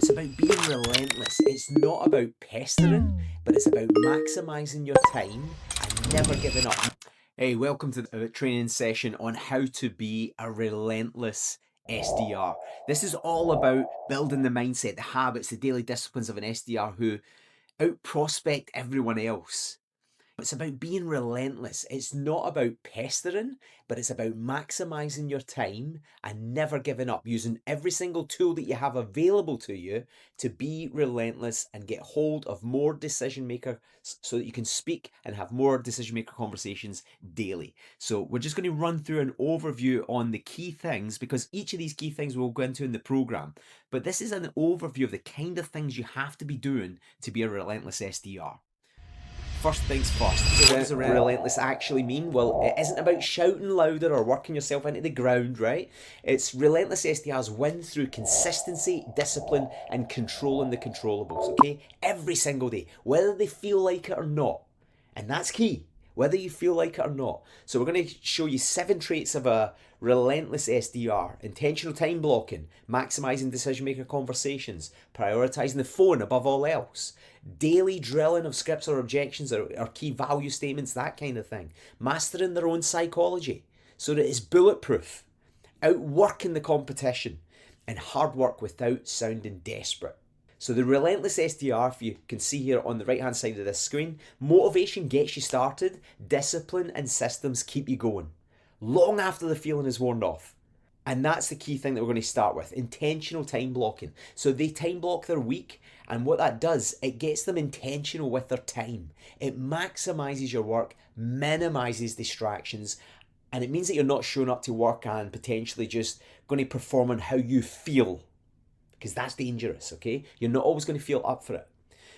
It's about being relentless. It's not about pestering, but it's about maximizing your time and never giving up. Hey, welcome to the training session on how to be a relentless SDR. This is all about building the mindset, the habits, the daily disciplines of an SDR who out prospect everyone else. It's about being relentless. It's not about pestering, but it's about maximizing your time and never giving up, using every single tool that you have available to you to be relentless and get hold of more decision makers so that you can speak and have more decision maker conversations daily. So we're just going to run through an overview on the key things because each of these key things we'll go into in the program. But this is an overview of the kind of things you have to be doing to be a relentless SDR. First things first, so what does a relentless actually mean? Well, it isn't about shouting louder or working yourself into the ground, right? It's relentless SDRs win through consistency, discipline, and controlling the controllables, okay? Every single day, whether they feel like it or not. And that's key, whether you feel like it or not. So we're going to show you 7 traits of a relentless SDR. Intentional time blocking, maximizing decision maker conversations, prioritizing the phone above all else, daily drilling of scripts or objections or key value statements, that kind of thing. Mastering their own psychology so that it's bulletproof. Outworking the competition. And hard work without sounding desperate. So the relentless SDR, if you can see here on the right hand side of this screen, motivation gets you started, discipline and systems keep you going. Long after the feeling is worn off. And that's the key thing that we're going to start with, intentional time blocking. So they time block their week, and what that does, it gets them intentional with their time. It maximizes your work, minimizes distractions, and it means that you're not showing up to work and potentially just going to perform on how you feel, because that's dangerous, okay? You're not always going to feel up for it.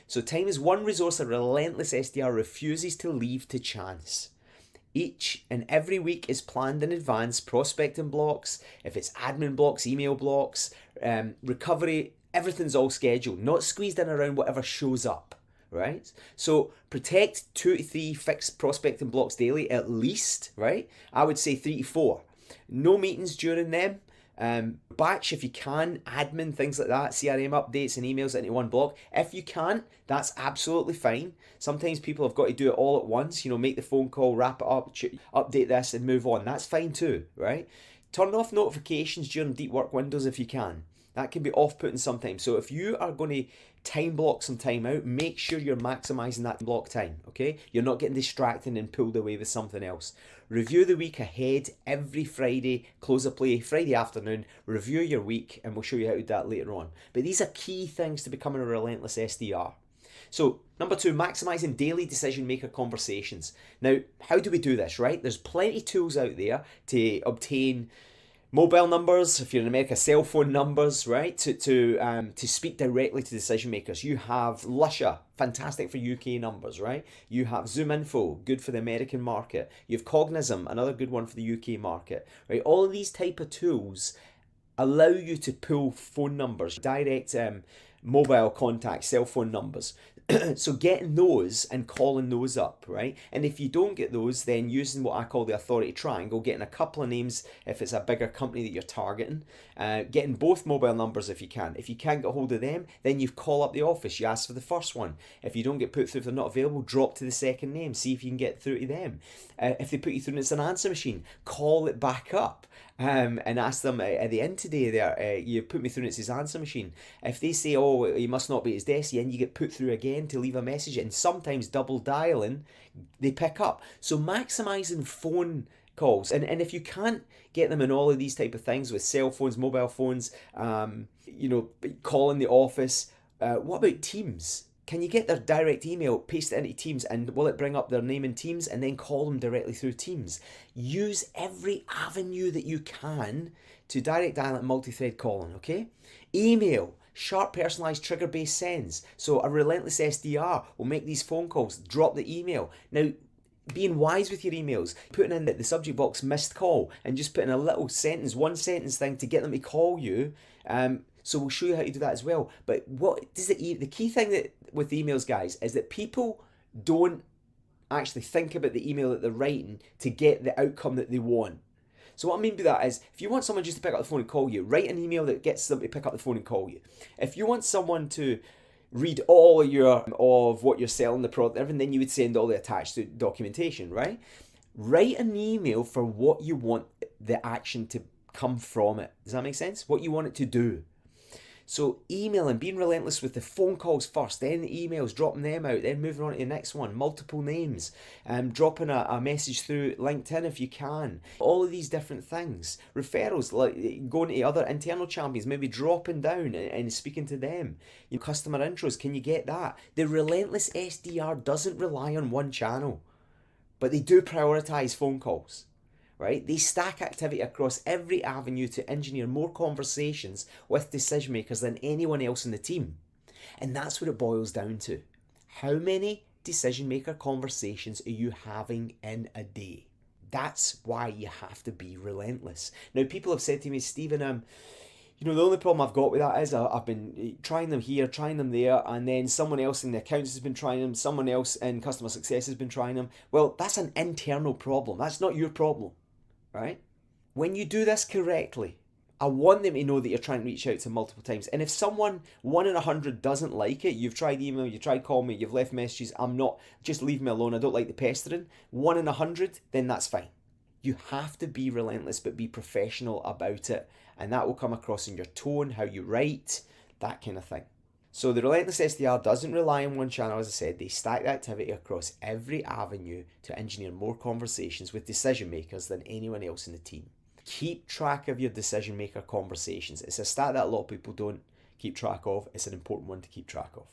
So time is one resource a relentless SDR refuses to leave to chance. Each and every week is planned in advance, prospecting blocks, if it's admin blocks, email blocks, recovery, everything's all scheduled, not squeezed in around whatever shows up, right? So protect 2 to 3 fixed prospecting blocks daily at least, right? I would say 3 to 4. No meetings during them. Batch if you can, admin, things like that, CRM updates and emails into one block. If you can't, that's absolutely fine. Sometimes people have got to do it all at once, make the phone call, wrap it up, update this and move on. That's fine too, right? Turn off notifications during deep work windows if you can. That can be off-putting sometimes. So if you are going to time block some time out, make sure you're maximizing that block time, okay? You're not getting distracted and pulled away with something else. Review the week ahead every Friday, close of play, Friday afternoon, review your week, and we'll show you how to do that later on. But these are key things to becoming a relentless SDR. So, number 2, maximizing daily decision maker conversations. Now, how do we do this, right? There's plenty of tools out there to obtain mobile numbers, if you're in America, cell phone numbers, right? To speak directly to decision makers. You have Lusha, fantastic for UK numbers, right? You have ZoomInfo, good for the American market. You have Cognism, another good one for the UK market, right? All of these type of tools allow you to pull phone numbers, direct mobile contacts, cell phone numbers. So getting those and calling those up, right? And if you don't get those, then using what I call the authority triangle, getting a couple of names if it's a bigger company that you're targeting, getting both mobile numbers if you can. If you can't get hold of them, then you call up the office, you ask for the first one. If you don't get put through, if they're not available, drop to the second name, see if you can get through to them. If they put you through and it's an answer machine, call it back up. And ask them at the end today there, you put me through and it's his answer machine. If they say, oh, he must not be at his desk, then you get put through again to leave a message, and sometimes double dialing, they pick up. So maximizing phone calls, and if you can't get them in all of these type of things with cell phones, mobile phones, calling the office, what about Teams? Can you get their direct email, paste it into Teams, and will it bring up their name in Teams, and then call them directly through Teams? Use every avenue that you can to direct dial and multi-thread calling, okay? Email, sharp personalized trigger-based sends. So a relentless SDR will make these phone calls, drop the email. Now, being wise with your emails, putting in the subject box missed call, and just putting a little sentence, 1 sentence thing to get them to call you. So we'll show you how to do that as well. But what does the key thing that with emails, guys, is that people don't actually think about the email that they're writing to get the outcome that they want. So what I mean by that is, if you want someone just to pick up the phone and call you, write an email that gets them to pick up the phone and call you. If you want someone to read all of what you're selling, the product, everything, then you would send all the attached documentation, right? Write an email for what you want the action to come from it. Does that make sense? What you want it to do. So emailing, being relentless with the phone calls first, then the emails, dropping them out, then moving on to the next one, multiple names, dropping a message through LinkedIn if you can. All of these different things. Referrals, like going to other internal champions, maybe dropping down and speaking to them. Customer intros, can you get that? The relentless SDR doesn't rely on one channel, but they do prioritize phone calls. Right? They stack activity across every avenue to engineer more conversations with decision makers than anyone else in the team. And that's what it boils down to. How many decision maker conversations are you having in a day? That's why you have to be relentless. Now, people have said to me, Stephen, the only problem I've got with that is I've been trying them here, trying them there, and then someone else in the accounts has been trying them, someone else in customer success has been trying them. Well, that's an internal problem. That's not your problem. Right? When you do this correctly, I want them to know that you're trying to reach out to multiple times. And if someone 1 in 100 doesn't like it, you've tried email, you've tried calling me, you've left messages, just leave me alone, I don't like the pestering. 1 in 100, then that's fine. You have to be relentless, but be professional about it. And that will come across in your tone, how you write, that kind of thing. So the relentless SDR doesn't rely on one channel, as I said. They stack the activity across every avenue to engineer more conversations with decision makers than anyone else in the team. Keep track of your decision maker conversations. It's a stat that a lot of people don't keep track of. It's an important one to keep track of.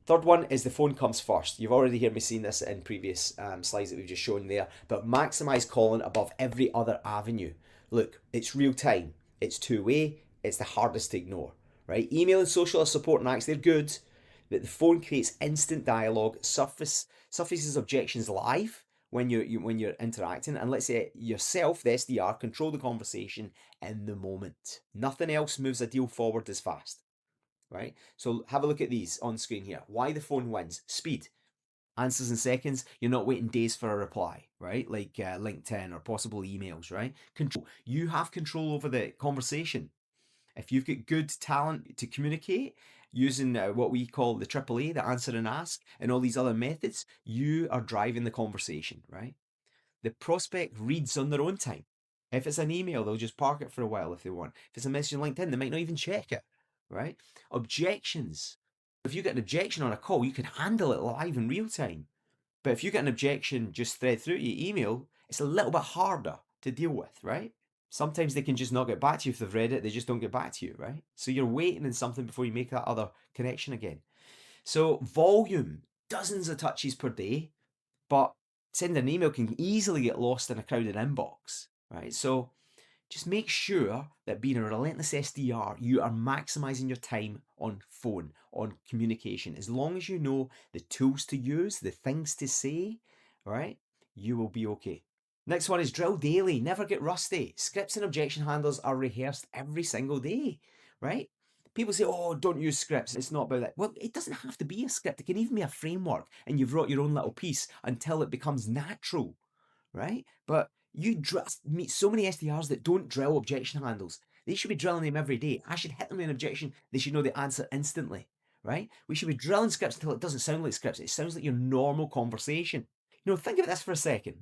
Third one is the phone comes first. You've already heard me saying this in previous slides that we've just shown there, but maximize calling above every other avenue. Look, it's real time. It's two-way. It's the hardest to ignore. Right? Email and social are supporting acts, they're good, but the phone creates instant dialogue, surfaces objections live when you're interacting, and let's say yourself, the SDR, control the conversation in the moment. Nothing else moves a deal forward as fast. Right? So have a look at these on screen here. Why the phone wins. Speed. Answers in seconds. You're not waiting days for a reply, right? Like LinkedIn or possible emails, right? Control. You have control over the conversation. If you've got good talent to communicate using what we call the AAA, the answer and ask, and all these other methods, you are driving the conversation, right? The prospect reads on their own time. If it's an email, they'll just park it for a while if they want. If it's a message on LinkedIn, they might not even check it, right? Objections. If you get an objection on a call, you can handle it live in real time. But if you get an objection just thread through your email, it's a little bit harder to deal with, right? Sometimes they can just not get back to you if they've read it, they just don't get back to you, right? So you're waiting in something before you make that other connection again. So volume, dozens of touches per day, but sending an email can easily get lost in a crowded inbox, right? So just make sure that being a relentless SDR, you are maximizing your time on phone, on communication. As long as you know the tools to use, the things to say, right, you will be okay. Next one is drill daily, never get rusty. Scripts and objection handlers are rehearsed every single day, right? People say, oh, don't use scripts. It's not about that. Well, it doesn't have to be a script. It can even be a framework and you've wrote your own little piece until it becomes natural, right? But you meet so many SDRs that don't drill objection handles. They should be drilling them every day. I should hit them with an objection. They should know the answer instantly, right? We should be drilling scripts until it doesn't sound like scripts. It sounds like your normal conversation. Think of this for a second.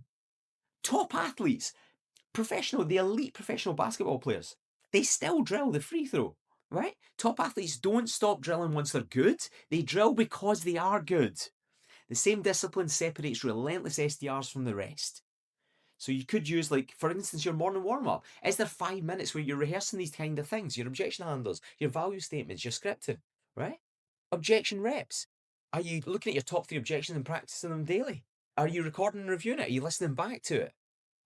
Top athletes, the elite professional basketball players, they still drill the free throw, right? Top athletes don't stop drilling once they're good. They drill because they are good. The same discipline separates relentless SDRs from the rest. So you could use, for instance, your morning warm-up. Is there 5 minutes where you're rehearsing these kind of things? Your objection handlers, your value statements, your scripting, right? Objection reps. Are you looking at your top 3 objections and practicing them daily? Are you recording and reviewing it? Are you listening back to it?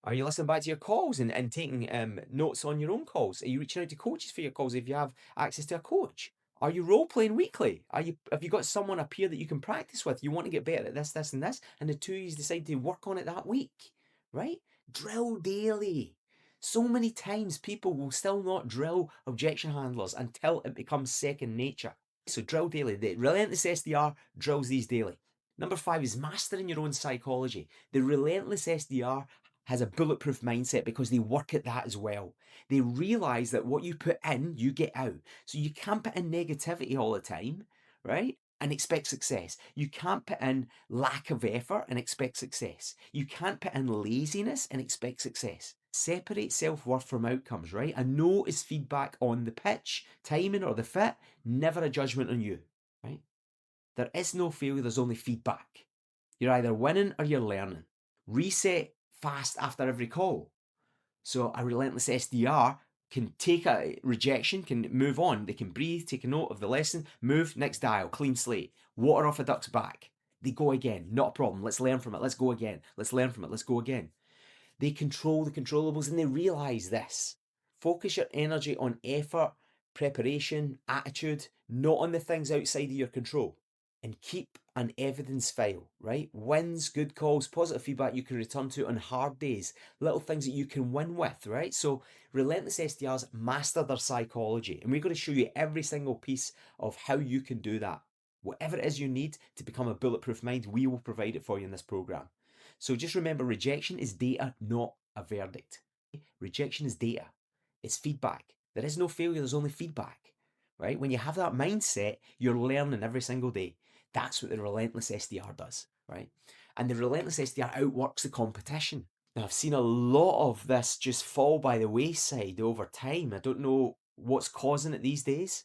Are you listening back to your calls and taking notes on your own calls? Are you reaching out to coaches for your calls if you have access to a coach? Are you role playing weekly? Have you got someone, a peer that you can practice with? You want to get better at this, this, and this, and the two of you decide to work on it that week, right? Drill daily. So many times people will still not drill objection handlers until it becomes second nature. So drill daily. The relentless SDR drills these daily. Number 5 is mastering your own psychology. The relentless SDR has a bulletproof mindset because they work at that as well. They realize that what you put in, you get out. So you can't put in negativity all the time, right? And expect success. You can't put in lack of effort and expect success. You can't put in laziness and expect success. Separate self-worth from outcomes, right? A no is feedback on the pitch, timing, or the fit, never a judgment on you, right? There is no failure, there's only feedback. You're either winning or you're learning. Reset fast after every call. So a relentless SDR can take a rejection, can move on. They can breathe, take a note of the lesson, move, next dial, clean slate, water off a duck's back. They go again, not a problem. Let's learn from it. Let's go again. Let's learn from it. Let's go again. They control the controllables and they realize this. Focus your energy on effort, preparation, attitude, not on the things outside of your control. And keep an evidence file, right? Wins, good calls, positive feedback you can return to on hard days, little things that you can win with, right? So relentless SDRs master their psychology, and we're going to show you every single piece of how you can do that. Whatever it is you need to become a bulletproof mind, we will provide it for you in this program. So just remember, rejection is data, not a verdict. Rejection is data. It's feedback. There is no failure, there's only feedback, right? When you have that mindset, you're learning every single day. That's what the relentless SDR does, right? And the relentless SDR outworks the competition. Now, I've seen a lot of this just fall by the wayside over time. I don't know what's causing it these days,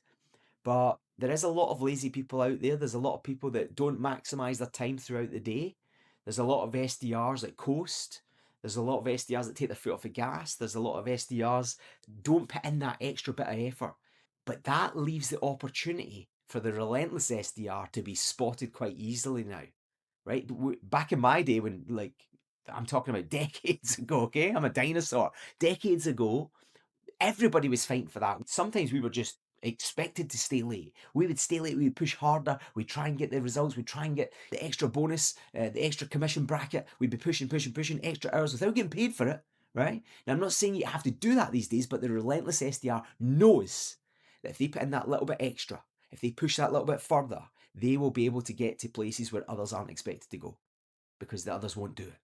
but there is a lot of lazy people out there. There's a lot of people that don't maximize their time throughout the day. There's a lot of SDRs that coast. There's a lot of SDRs that take their foot off the gas. There's a lot of SDRs don't put in that extra bit of effort. But that leaves the opportunity for the relentless SDR to be spotted quite easily now, right? Back in my day when, like, I'm talking about decades ago, okay? I'm a dinosaur. Decades ago, everybody was fighting for that. Sometimes we were just expected to stay late. We would stay late, we would push harder, we'd try and get the results, we'd try and get the extra bonus, the extra commission bracket. We'd be pushing extra hours without getting paid for it, right? Now, I'm not saying you have to do that these days, but the relentless SDR knows that if they put in that little bit extra, if they push that little bit further, they will be able to get to places where others aren't expected to go because the others won't do it.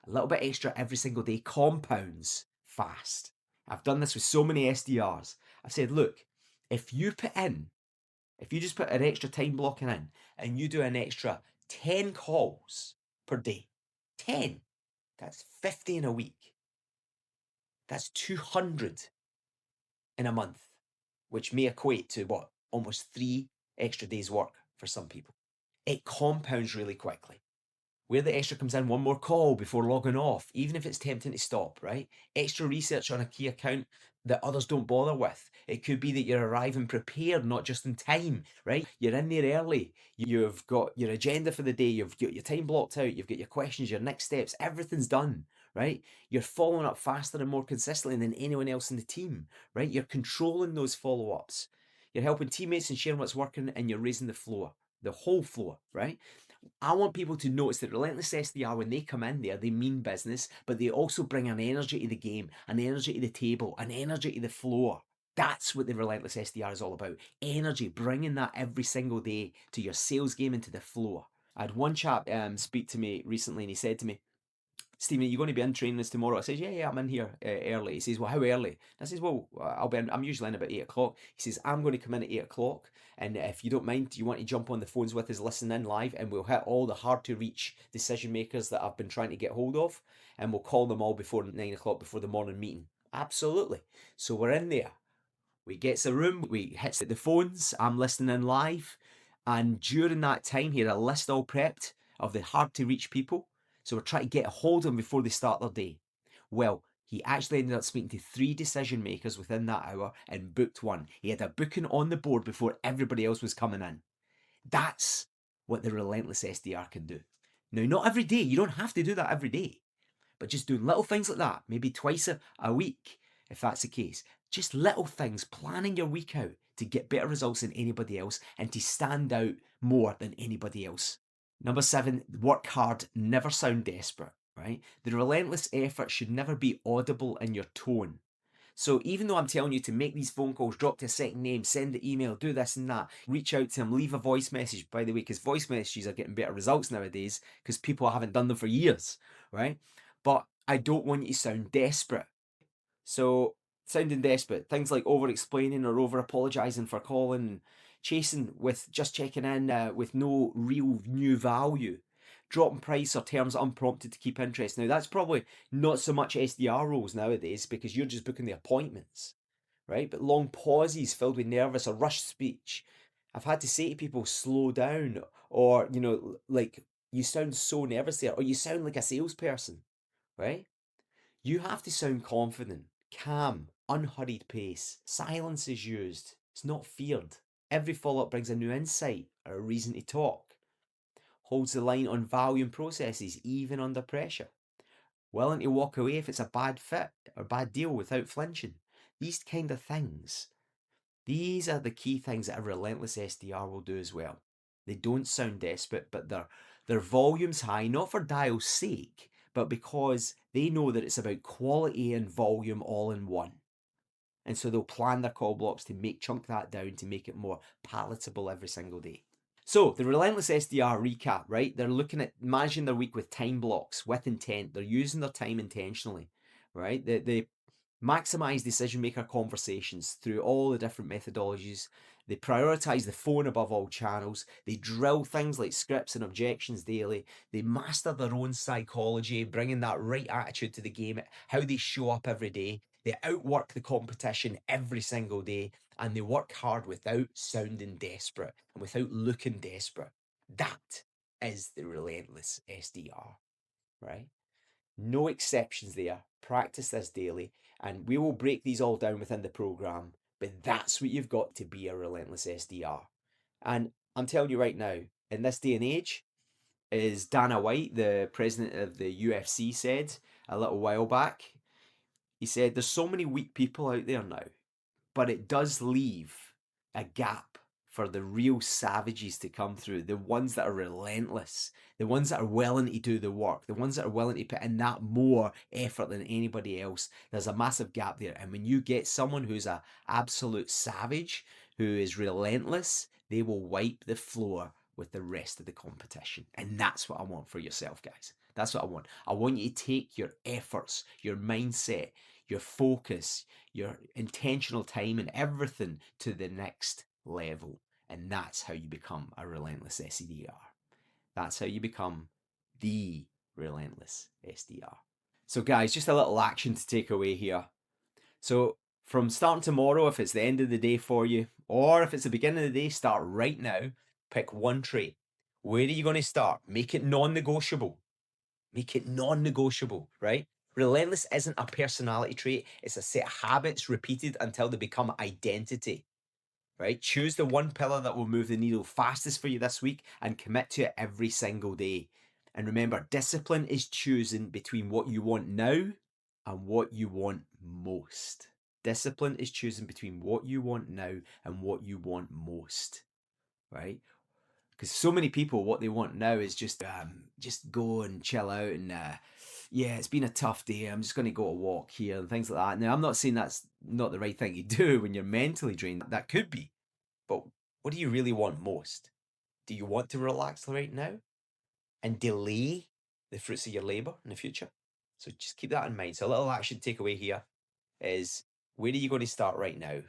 A little bit extra every single day compounds fast. I've done this with so many SDRs. I've said, look, if you just put an extra time blocking in and you do an extra 10 calls per day, 10, that's 50 in a week. That's 200 in a month, which may equate to what? Almost 3 extra days' work for some people. It compounds really quickly. Where the extra comes in, one more call before logging off, even if it's tempting to stop, right? Extra research on a key account that others don't bother with. It could be that you're arriving prepared, not just in time, right? You're in there early. You've got your agenda for the day. You've got your time blocked out. You've got your questions, your next steps. Everything's done, right? You're following up faster and more consistently than anyone else in the team, right? You're controlling those follow-ups. You're helping teammates and sharing what's working, and you're raising the floor, the whole floor, right? I want people to notice that relentless SDR, when they come in there, they mean business, but they also bring an energy to the game, an energy to the table, an energy to the floor. That's what the relentless SDR is all about. Energy, bringing that every single day to your sales game and to the floor. I had one chap speak to me recently, and he said to me, Stephen, are you going to be in training this tomorrow? I says, yeah, I'm in here early. He says, well, how early? I says, well, I'm usually in about 8 o'clock. He says, I'm going to come in at 8 o'clock. And if you don't mind, do you want to jump on the phones with us, listen in live, and we'll hit all the hard to reach decision makers that I've been trying to get hold of, and we'll call them all before 9 o'clock, before the morning meeting. Absolutely. So we're in there. We gets a room, we hits the phones, I'm listening in live. And during that time, he had a list all prepped of the hard to reach people. So we're trying to get a hold of them before they start their day. Well, he actually ended up speaking to 3 decision makers within that hour and booked one. He had a booking on the board before everybody else was coming in. That's what the relentless SDR can do. Now, not every day. You don't have to do that every day. But just doing little things like that, maybe twice a week, if that's the case. Just little things, planning your week out to get better results than anybody else and to stand out more than anybody else. Number 7, work hard, never sound desperate, right? The relentless effort should never be audible in your tone. So even though I'm telling you to make these phone calls, drop to a second name, send the email, do this and that, reach out to them, leave a voice message, by the way, because voice messages are getting better results nowadays because people haven't done them for years, right? But I don't want you to sound desperate. So, sounding desperate, things like over explaining or over apologizing for calling, chasing with just checking in with no real new value, dropping price or terms unprompted to keep interest. Now, that's probably not so much SDR roles nowadays because you're just booking the appointments, right? But long pauses filled with nervous or rushed speech. I've had to say to people, slow down, or, like, you sound so nervous there, or you sound like a salesperson, right? You have to sound confident, calm, unhurried pace. Silence is used, it's not feared. Every follow up brings a new insight or a reason to talk. Holds the line on value and processes, even under pressure. Willing to walk away if it's a bad fit or bad deal without flinching. These kind of things. These are the key things that a relentless SDR will do as well. They don't sound desperate, but their volume's high, not for dial's sake, but because they know that it's about quality and volume all in one. And so they'll plan their call blocks to chunk that down to make it more palatable every single day. So the relentless SDR recap, right? They're looking at managing their week with time blocks, with intent. They're using their time intentionally, right? They maximize decision maker conversations through all the different methodologies. They prioritize the phone above all channels. They drill things like scripts and objections daily. They master their own psychology, bringing that right attitude to the game, how they show up every day. They outwork the competition every single day, and they work hard without sounding desperate and without looking desperate. That is the relentless SDR, right? No exceptions there. Practice this daily, and we will break these all down within the program. But that's what you've got to be a relentless SDR. And I'm telling you right now, in this day and age, as Dana White, the president of the UFC, said a little while back, he said, there's so many weak people out there now, but it does leave a gap for the real savages to come through, the ones that are relentless, the ones that are willing to do the work, the ones that are willing to put in that more effort than anybody else. There's a massive gap there. And when you get someone who's a absolute savage, who is relentless, they will wipe the floor with the rest of the competition. And that's what I want for yourself, guys. That's what I want. I want you to take your efforts, your mindset, your focus, your intentional time, and everything to the next level. And that's how you become a relentless SDR. That's how you become the relentless SDR. So, guys, just a little action to take away here. So, from starting tomorrow, if it's the end of the day for you, or if it's the beginning of the day, start right now. Pick one trait. Where are you going to start? Make it non negotiable. Make it non negotiable, right? Relentless isn't a personality trait, it's a set of habits repeated until they become identity, right? Choose the one pillar that will move the needle fastest for you this week and commit to it every single day. And remember, discipline is choosing between what you want now and what you want most. Discipline is choosing between what you want now and what you want most, right? Because so many people, what they want now is just go and chill out and yeah, it's been a tough day. I'm just going to go a walk here and things like that. Now, I'm not saying that's not the right thing to do when you're mentally drained. That could be, but what do you really want most? Do you want to relax right now and delay the fruits of your labor in the future? So just keep that in mind. So a little action takeaway here is, where are you going to start right now?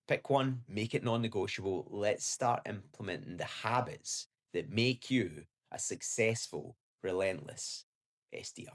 Pick one, make it non negotiable. Let's start implementing the habits that make you a successful, relentless SDR.